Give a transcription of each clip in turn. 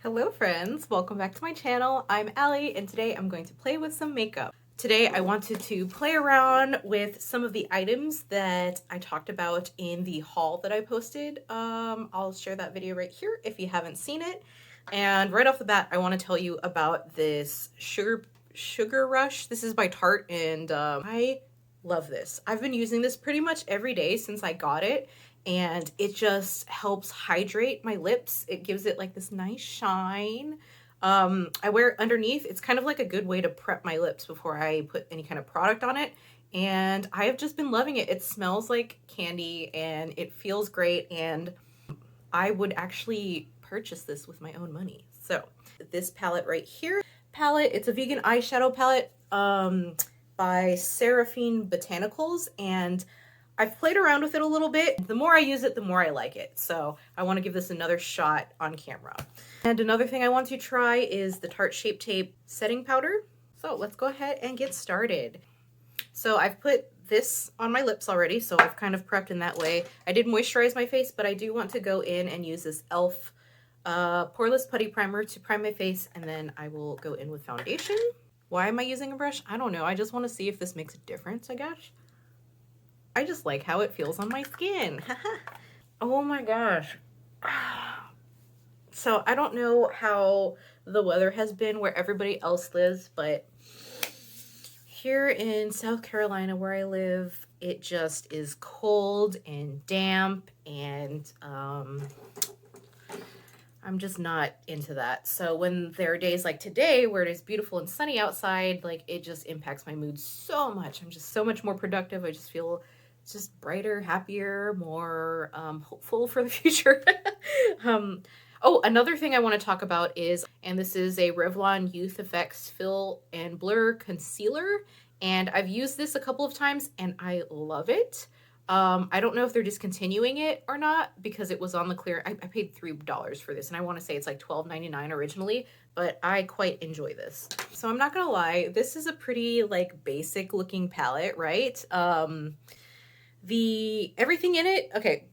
Hello friends, welcome back to my channel. I'm Allie and today I'm going to play with some makeup. Today I wanted to play around with some of the items that I talked about in the haul that I posted. I'll share that video right here if you haven't seen it. And right off the bat, I want to tell you about this Sugar Rush. This is by Tarte and I love this. I've been using this pretty much every day since I got it. And it just helps hydrate my lips. It gives it like this nice shine. I wear it underneath. It's kind of like a good way to prep my lips before I put any kind of product on it. And I have just been loving it. It smells like candy and it feels great. And I would actually purchase this with my own money. So this palette right here, it's a vegan eyeshadow palette by Seraphine Botanicals, and I've played around with it a little bit. The more I use it, the more I like it. So I want to give this another shot on camera. And another thing I want to try is the Tarte Shape Tape setting powder. So let's go ahead and get started. So I've put this on my lips already, so I've kind of prepped in that way. I did moisturize my face, but I do want to go in and use this e.l.f. Poreless Putty Primer to prime my face, and then I will go in with foundation. Why am I using a brush? I don't know. I just want to see if this makes a difference, I guess. I just like how it feels on my skin. Oh my gosh. So I don't know how the weather has been where everybody else lives, but here in South Carolina where I live, it just is cold and damp, and I'm just not into that. So when there are days like today where it is beautiful and sunny outside, like it just impacts my mood so much. I'm just so much more productive. I just feel just brighter, happier, more hopeful for the future. Oh, another thing I want to talk about is, and this is a Revlon Youthfx Fill and Blur Concealer, and I've used this a couple of times and I love it. I don't know if they're discontinuing it or not because it was on the clear. I paid $3 for this, and I want to say it's like $12.99 originally, but I quite enjoy this. So I'm not gonna lie, this is a pretty like basic looking palette, right? Everything in it, okay,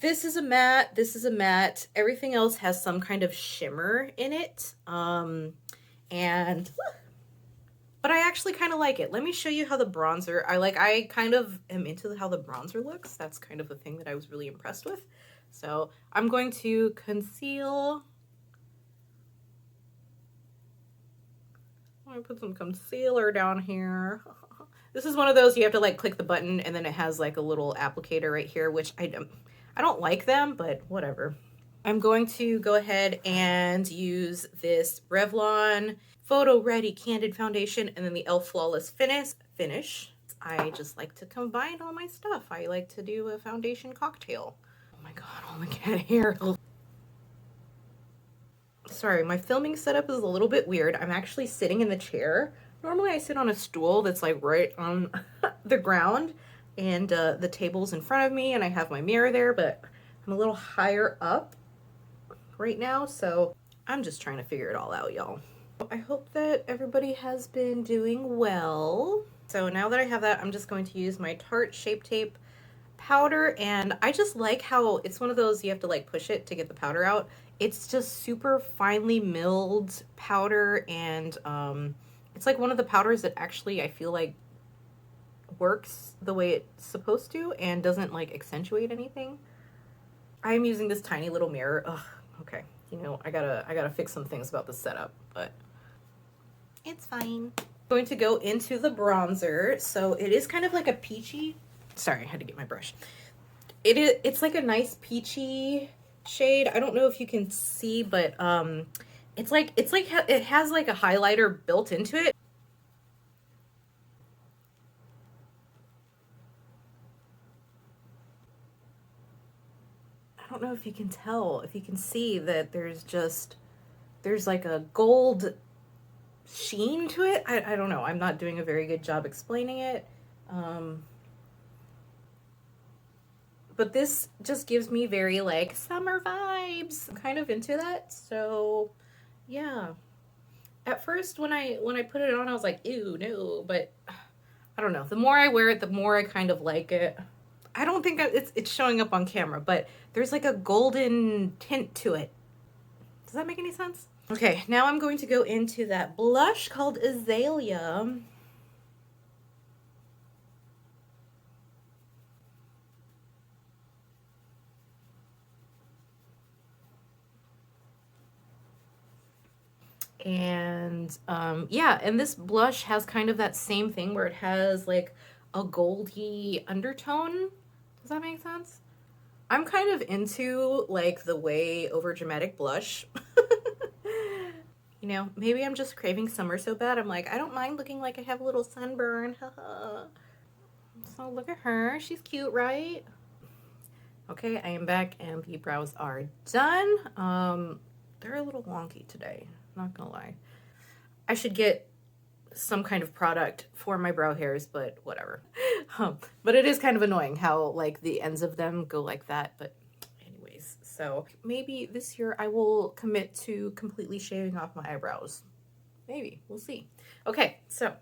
this is a matte, everything else has some kind of shimmer in it, but I actually kind of like it. Let me show you how the bronzer, I kind of am into how the bronzer looks. That's kind of the thing that I was really impressed with. So I'm going to conceal. I'm gonna put some concealer down here. This is one of those you have to like click the button and then it has like a little applicator right here, which I don't like them, but whatever. I'm going to go ahead and use this Revlon Photo Ready Candid Foundation and then the e.l.f. Flawless Finish. I just like to combine all my stuff. I like to do a foundation cocktail. Oh my god, all the cat hair. Sorry, my filming setup is a little bit weird. I'm actually sitting in the chair. Normally I sit on a stool that's like right on the ground, and the table's in front of me and I have my mirror there, but I'm a little higher up right now, so I'm just trying to figure it all out, y'all. I hope that everybody has been doing well. So now that I have that, I'm just going to use my Tarte Shape Tape powder, and I just like how it's one of those you have to like push it to get the powder out. It's just super finely milled powder, and it's like one of the powders that actually I feel like works the way it's supposed to and doesn't like accentuate anything. I'm using this tiny little mirror. Ugh, okay. You know, I gotta fix some things about the setup, but it's fine. I'm going to go into the bronzer. So it is kind of like a peachy, sorry, I had to get my brush. It's like a nice peachy shade. I don't know if you can see, but it's like it has like a highlighter built into it. I don't know if you can tell, if you can see that there's like a gold sheen to it. I don't know. I'm not doing a very good job explaining it. But this just gives me very like summer vibes. I'm kind of into that. So yeah. At first when I put it on, I was like, ew, no, but I don't know. The more I wear it, the more I kind of like it. I don't think it's showing up on camera, but there's like a golden tint to it. Does that make any sense? Okay, now I'm going to go into that blush called Azalea. And yeah, and this blush has kind of that same thing where it has like a goldy undertone. Does that make sense? I'm kind of into like the way over dramatic blush. You know, maybe I'm just craving summer so bad. I'm like, I don't mind looking like I have a little sunburn. So look at her. She's cute, right? Okay, I am back and the brows are done. They're a little wonky today, not gonna lie. I should get some kind of product for my brow hairs, but whatever. But it is kind of annoying how like the ends of them go like that, but anyways. So maybe this year I will commit to completely shaving off my eyebrows. Maybe, we'll see. Okay, so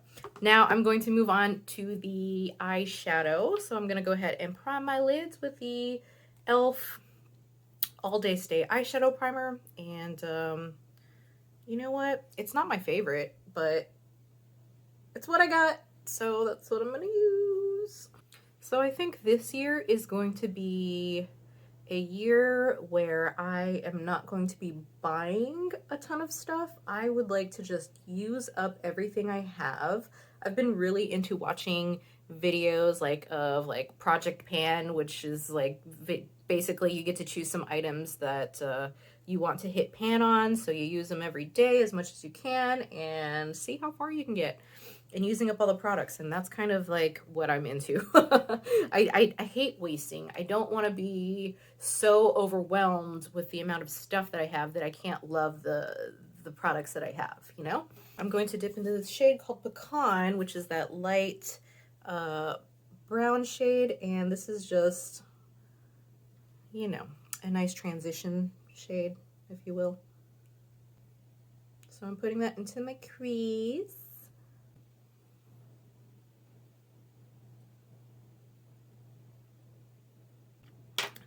now I'm going to move on to the eyeshadow. So I'm gonna go ahead and prime my lids with the e.l.f. All Day Stay Eyeshadow Primer. And you know what? It's not my favorite, but it's what I got, so that's what I'm gonna use. So I think this year is going to be a year where I am not going to be buying a ton of stuff. I would like to just use up everything I have. I've been really into watching videos like of like Project Pan, which is like basically you get to choose some items that you want to hit pan on, so you use them every day as much as you can and see how far you can get and using up all the products. And that's kind of like what I'm into. I hate wasting. I don't want to be so overwhelmed with the amount of stuff that I have that I can't love the products that I have, you know? I'm going to dip into this shade called Pecan, which is that light brown shade, and this is just, you know, a nice transition shade, if you will. So I'm putting that into my crease.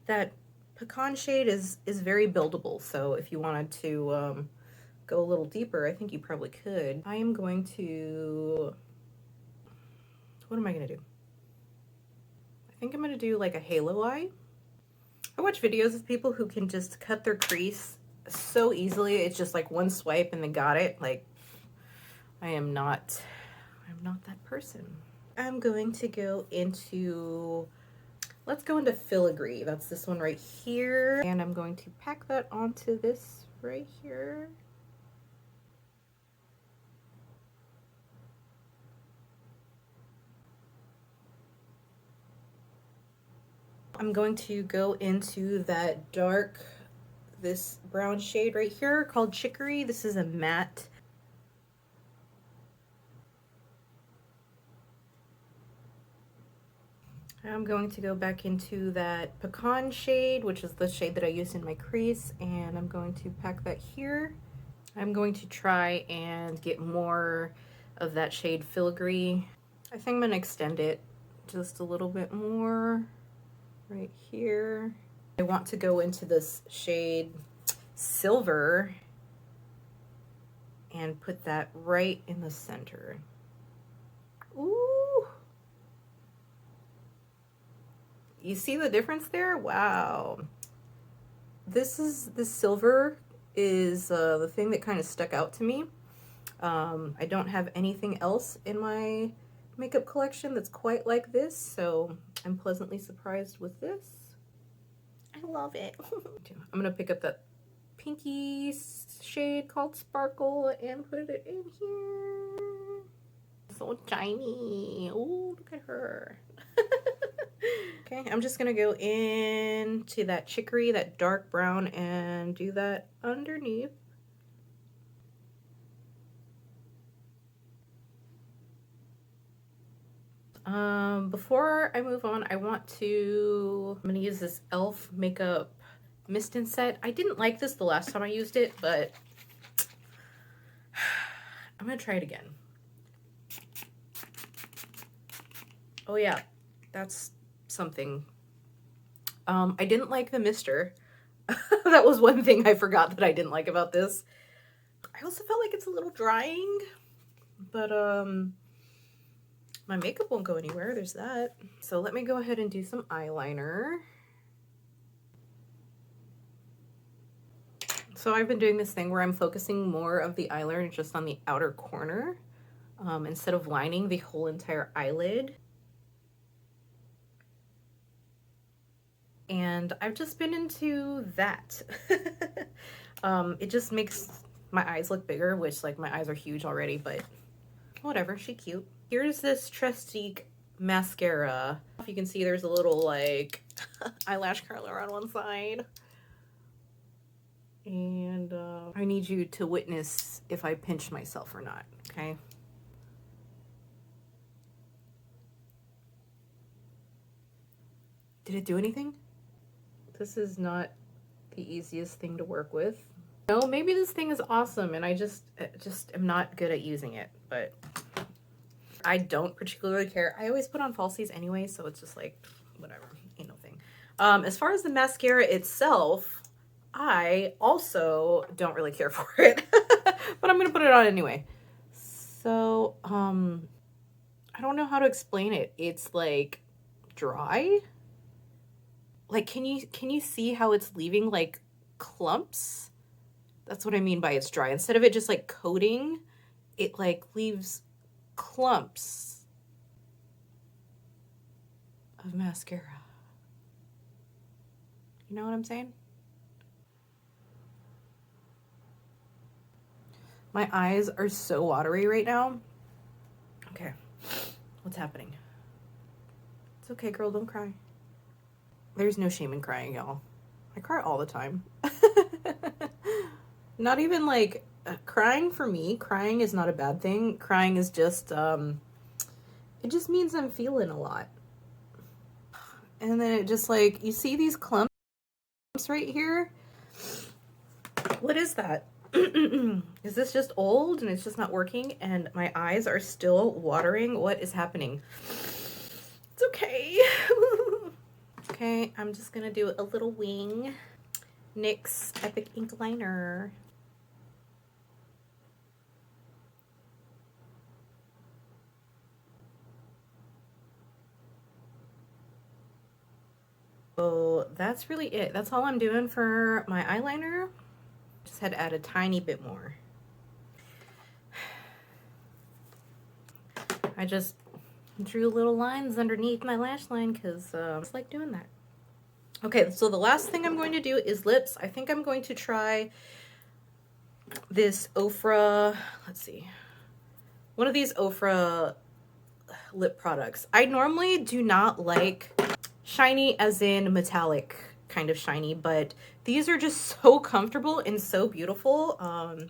That Pecan shade is very buildable, so if you wanted to go a little deeper, I think you probably could. I am going to, what am I going to do? I think I'm going to do like a halo eye. I watch videos of people who can just cut their crease so easily. It's just like one swipe and they got it. Like, I'm not that person. I'm going to go into, let's go into Filigree. That's this one right here. And I'm going to pack that onto this right here. I'm going to go into that dark, this brown shade right here called Chicory. This is a matte. I'm going to go back into that Pecan shade, which is the shade that I used in my crease, and I'm going to pack that here. I'm going to try and get more of that shade Filigree. I think I'm going to extend it just a little bit more right here. I want to go into this shade Silver and put that right in the center. Ooh! You see the difference there? Wow. This silver is the thing that kind of stuck out to me. I don't have anything else in my makeup collection that's quite like this, so I'm pleasantly surprised with this. I love it. I'm gonna pick up that pinky shade called Sparkle and put it in here. So shiny. Oh, look at her. Okay, I'm just gonna go into that chicory, that dark brown, and do that underneath. Before I move on, I'm gonna use this e.l.f. Makeup Mistin Set. I didn't like this the last time I used it, but I'm gonna try it again. Oh yeah, that's something. I didn't like the mister. That was one thing I forgot that I didn't like about this. I also felt like it's a little drying, but my makeup won't go anywhere. There's that. So let me go ahead and do some eyeliner. So I've been doing this thing where I'm focusing more of the eyeliner just on the outer corner instead of lining the whole entire eyelid. And I've just been into that. It just makes my eyes look bigger, which like my eyes are huge already, but whatever, she cute. Here's this Tarte mascara. If you can see, there's a little like eyelash curler on one side. And I need you to witness if I pinch myself or not, okay? Did it do anything? This is not the easiest thing to work with. No, maybe this thing is awesome and I just am not good at using it, but I don't particularly care. I always put on falsies anyway, so it's just like, whatever, ain't no thing. As far as the mascara itself, I also don't really care for it, but I'm gonna put it on anyway. So, I don't know how to explain it. It's like dry. Like, can you see how it's leaving like clumps? That's what I mean by it's dry. Instead of it just like coating, it like leaves clumps of mascara. You know what I'm saying? My eyes are so watery right now. Okay, what's happening? It's okay, girl, don't cry. There's no shame in crying, y'all. I cry all the time. Not even like crying for me. Crying is not a bad thing. Crying is just, it just means I'm feeling a lot. And then it just like, you see these clumps right here? What is that? Is this just old and it's just not working and my eyes are still watering? What is happening? It's okay. Okay, I'm just gonna do a little wing. NYX Epic Ink Liner. So that's really it. That's all I'm doing for my eyeliner. Just had to add a tiny bit more. I just drew little lines underneath my lash line because I just like doing that. Okay, so the last thing I'm going to do is lips. I think I'm going to try this Ofra, let's see, one of these Ofra lip products. I normally do not like shiny as in metallic kind of shiny, but these are just so comfortable and so beautiful. I'm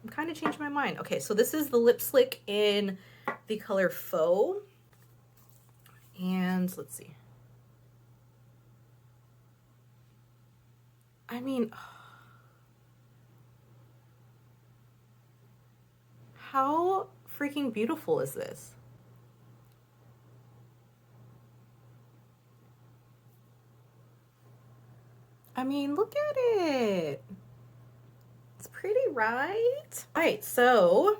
kind of changing my mind. Okay, so this is the Lip Slick in the color Faux. And let's see. I mean, how freaking beautiful is this? I mean, look at it. It's pretty, right? All right, so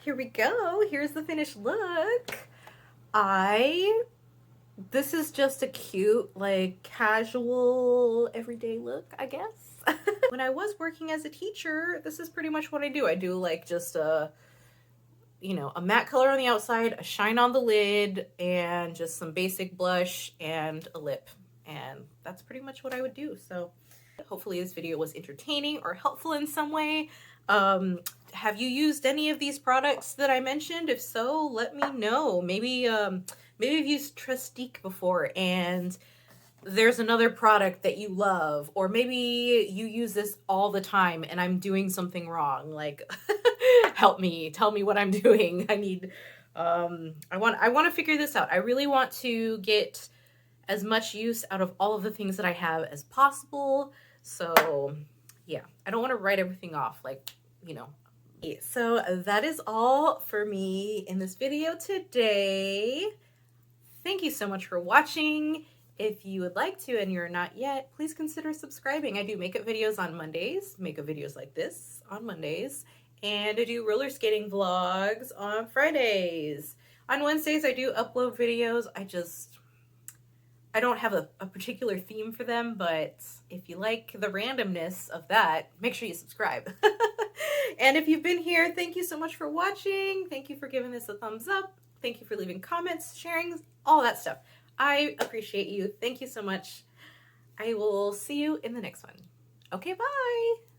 here we go. Here's the finished look. This is just a cute, like, casual, everyday look, I guess. When I was working as a teacher, this is pretty much what I do. I do, like, just a, you know, a matte color on the outside, a shine on the lid, and just some basic blush and a lip. And that's pretty much what I would do. So hopefully this video was entertaining or helpful in some way. Have you used any of these products that I mentioned? If so, let me know. Maybe you've used Tarte before and there's another product that you love, or maybe you use this all the time and I'm doing something wrong. Like, help me, tell me what I'm doing. I need, I want to figure this out. I really want to get as much use out of all of the things that I have as possible. So yeah, I don't want to write everything off, like, you know. So that is all for me in this video today. Thank you so much for watching. If you would like to and you're not yet, please consider subscribing. I do makeup videos on Mondays, makeup videos like this on Mondays, and I do roller skating vlogs on Fridays. On Wednesdays, I do upload videos. I don't have a particular theme for them, but if you like the randomness of that, make sure you subscribe. And if you've been here, thank you so much for watching. Thank you for giving this a thumbs up. Thank you for leaving comments, sharing, all that stuff. I appreciate you. Thank you so much. I will see you in the next one. Okay, bye.